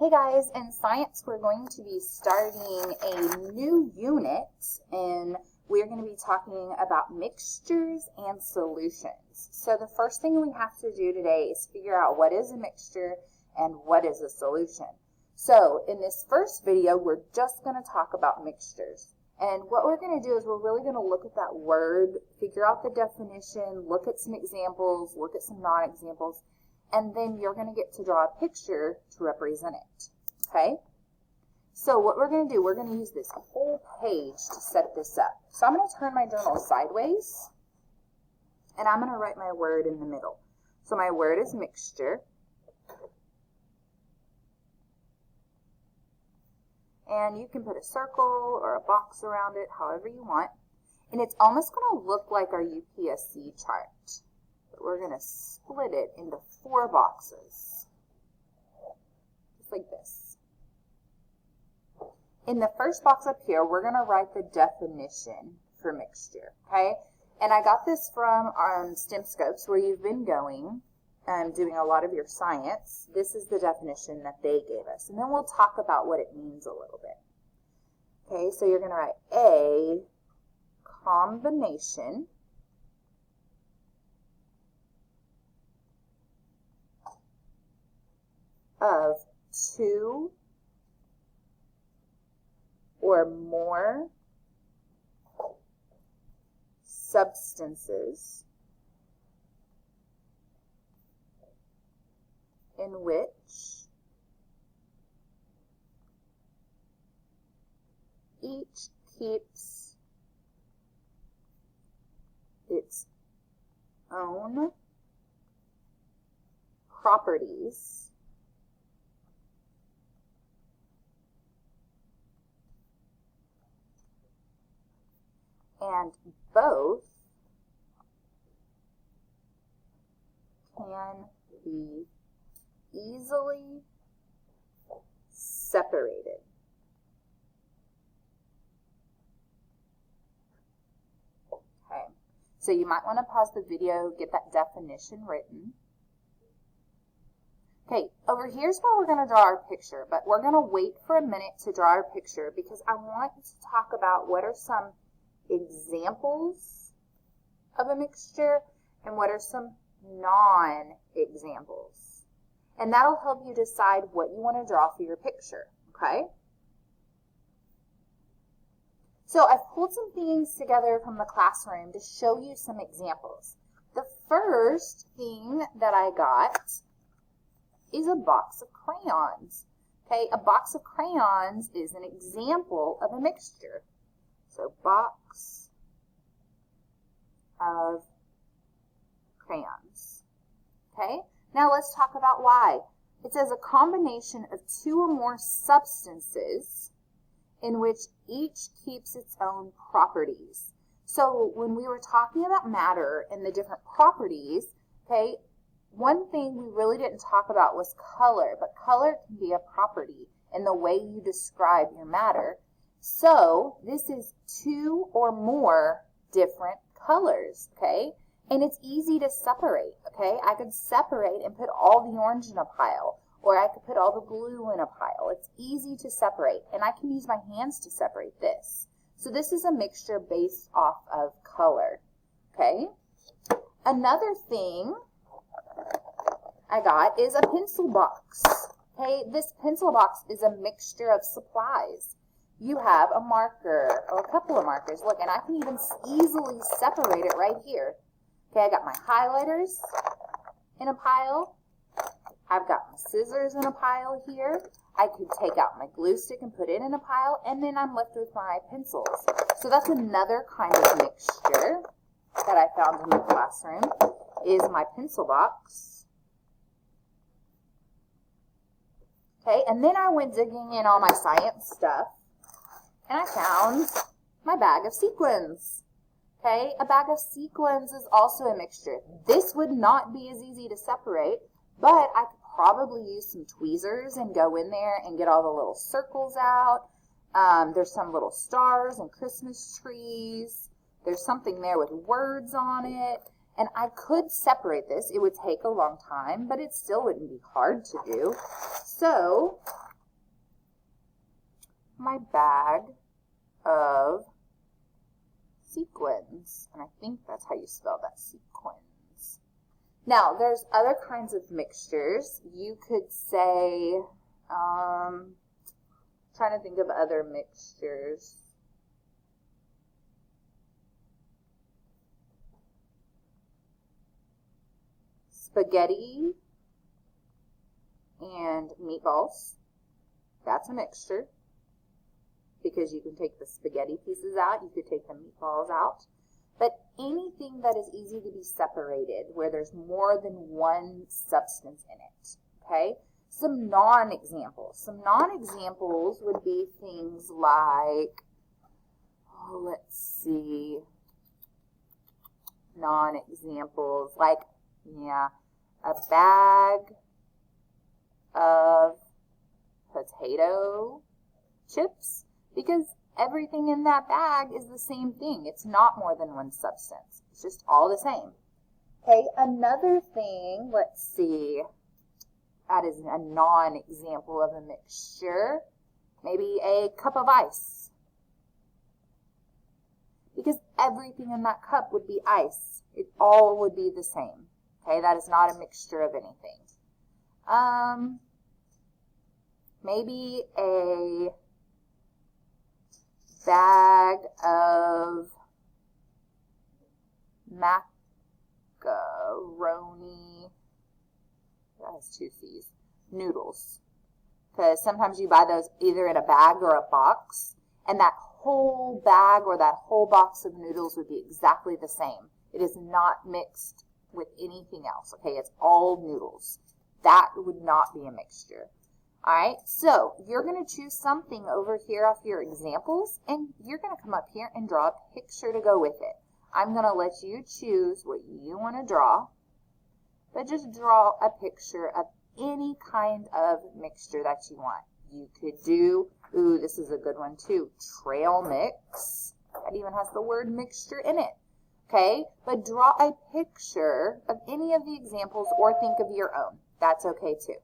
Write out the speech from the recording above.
Hey guys, in science we're going to be starting a new unit and we're going to be talking about mixtures and solutions. So the first thing we have to do today is figure out what is a mixture and what is a solution. So in this first video we're just going to talk about mixtures. And what we're going to do is we're really going to look at that word, figure out the definition, look at some examples, look at some non-examples, and then you're going to get to draw a picture to represent it, okay? So what we're going to do, we're going to use this whole page to set this up. So I'm going to turn my journal sideways, and I'm going to write my word in the middle. So my word is mixture. And you can put a circle or a box around it, however you want. And it's almost going to look like our UPSC chart. We're going to split it into 4 boxes, just like this. In the first box up here, we're going to write the definition for mixture, okay? And I got this from STEM Scopes, where you've been going, doing a lot of your science. This is the definition that they gave us. And then we'll talk about what it means a little bit. Okay, so you're going to write a combination of 2 or more substances in which each keeps its own properties and both can be easily separated. Okay, so you might want to pause the video, get that definition written. Okay, over here's where we're going to draw our picture, but we're going to wait for a minute to draw our picture because I want to talk about what are some examples of a mixture and what are some non-examples. And that'll help you decide what you want to draw for your picture, okay? So I've pulled some things together from the classroom to show you some examples. The first thing that I got is a box of crayons. Okay, a box of crayons is an example of a mixture. So box of crayons. Okay, now let's talk about why. It says a combination of 2 or more substances in which each keeps its own properties. So when we were talking about matter and the different properties, okay, one thing we really didn't talk about was color, but color can be a property in the way you describe your matter. So this is 2 or more different colors, okay? And it's easy to separate, okay? I could separate and put all the orange in a pile, or I could put all the blue in a pile. It's easy to separate, and I can use my hands to separate this. So this is a mixture based off of color, okay? Another thing I got is a pencil box, okay? This pencil box is a mixture of supplies. You have a marker or a couple of markers. Look, and I can even easily separate it right here. Okay, I got my highlighters in a pile. I've got my scissors in a pile here. I could take out my glue stick and put it in a pile, and then I'm left with my pencils. So that's another kind of mixture that I found in the classroom is my pencil box. Okay, and then I went digging in all my science stuff. And I found my bag of sequins. Okay, a bag of sequins is also a mixture. This would not be as easy to separate, but I could probably use some tweezers and go in there and get all the little circles out. There's some little stars and Christmas trees. There's something there with words on it. And I could separate this. It would take a long time, but it still wouldn't be hard to do. So my bag of sequins. And I think that's how you spell that, sequins. Now, there's other kinds of mixtures. You could say, trying to think of other mixtures. Spaghetti and meatballs. That's a mixture because you can take the spaghetti pieces out, you could take the meatballs out. But anything that is easy to be separated, where there's more than one substance in it, okay? Some non-examples. Some non-examples would be things like, let's see, non-examples, like, a bag of potato chips, because everything in that bag is the same thing. It's not more than one substance. It's just all the same. Okay, another thing, let's see, that is a non-example of a mixture. Maybe a cup of ice, because everything in that cup would be ice. It all would be the same. Okay, that is not a mixture of anything. Maybe a bag of macaroni, that has two C's, noodles. Because sometimes you buy those either in a bag or a box, and that whole bag or that whole box of noodles would be exactly the same. It is not mixed with anything else, okay? It's all noodles. That would not be a mixture. All right, so you're going to choose something over here off your examples, and you're going to come up here and draw a picture to go with it. I'm going to let you choose what you want to draw, but just draw a picture of any kind of mixture that you want. You could do, ooh, this is a good one too, trail mix. That even has the word mixture in it. Okay, but draw a picture of any of the examples or think of your own. That's okay too.